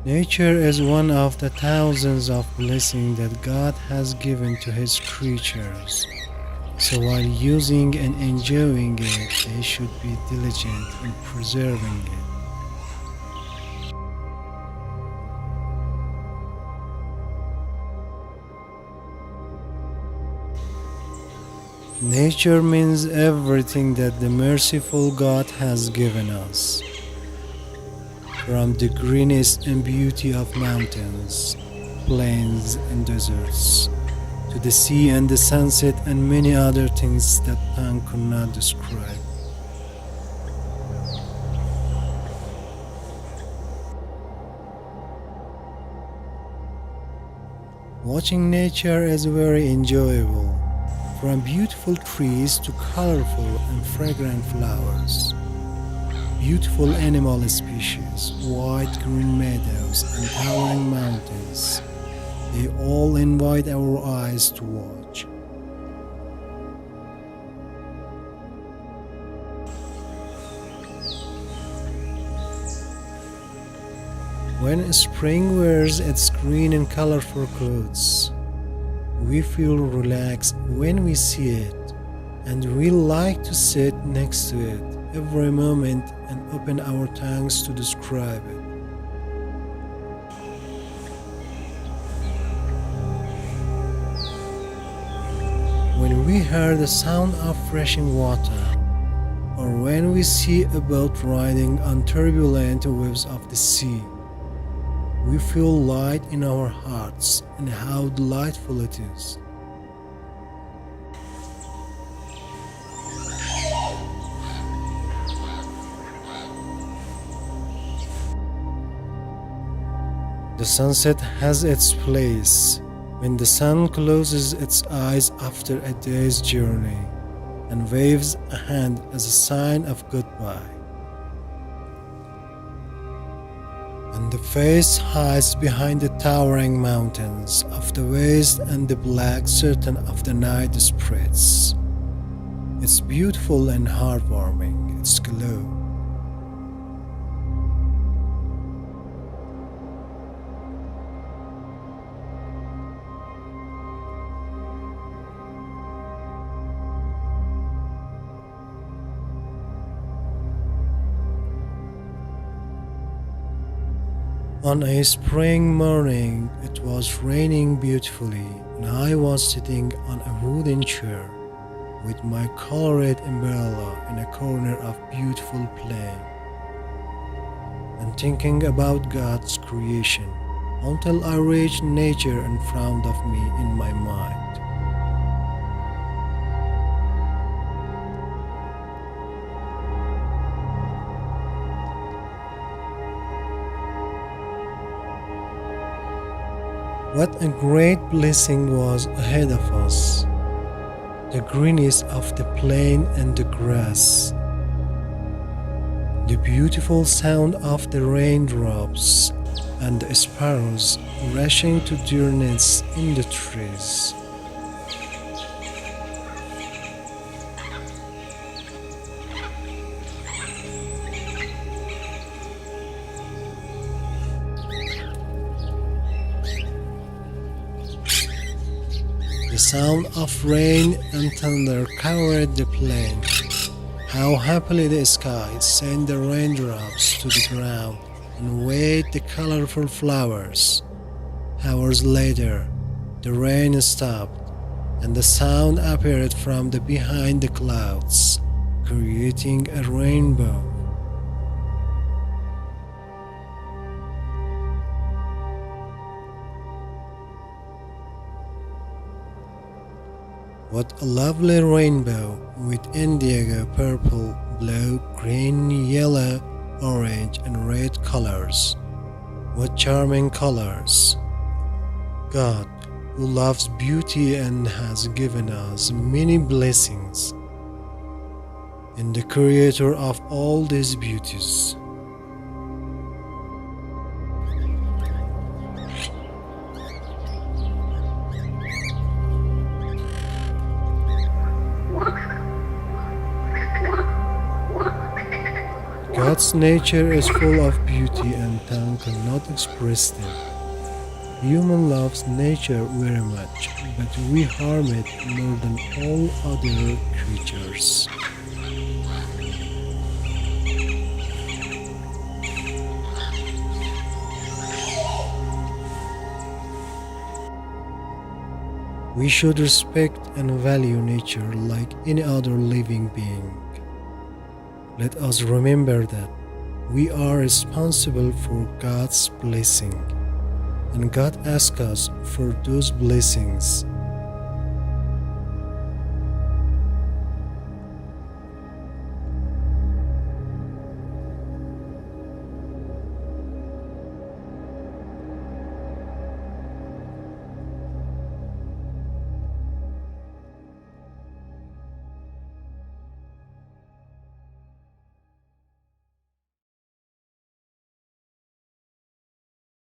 Nature is one of the thousands of blessings that God has given to His creatures. So while using and enjoying it, they should be diligent in preserving it. Nature means everything that the merciful God has given us. From the greenest and beauty of mountains, plains and deserts, to the sea and the sunset and many other things that tongue could not describe. Watching nature is very enjoyable, from beautiful trees to colorful and fragrant flowers, beautiful animal species, wide green meadows and towering mountains. They all invite our eyes to watch. When spring wears its green and colorful clothes, we feel relaxed when we see it, and we like to sit next to it every moment and open our tongues to describe it. When we hear the sound of rushing water, or when we see a boat riding on turbulent waves of the sea, we feel light in our hearts and how delightful it is. The sunset has its place when the sun closes its eyes after a day's journey and waves a hand as a sign of goodbye. And the face hides behind the towering mountains of the west, and the black curtain of the night spreads. It's beautiful and heartwarming, its glow. On a spring morning, it was raining beautifully, and I was sitting on a wooden chair with my colored umbrella in a corner of beautiful plain and thinking about God's creation until I reached nature in front of me in my mind. What a great blessing was ahead of us. The greenness of the plain and the grass, the beautiful sound of the raindrops and the sparrows rushing to their nests in the trees. The sound of rain and thunder covered the plain. How happily the sky sent the raindrops to the ground and waved the colorful flowers. Hours later, the rain stopped, and the sound appeared from the behind the clouds, creating a rainbow. What a lovely rainbow with indigo, purple, blue, green, yellow, orange, and red colors. What charming colors! God, who loves beauty and has given us many blessings, and the creator of all these beauties. God's nature is full of beauty and tongue cannot express them. Human loves nature very much, but we harm it more than all other creatures. We should respect and value nature like any other living being. Let us remember that we are responsible for God's blessing, and God asks us for those blessings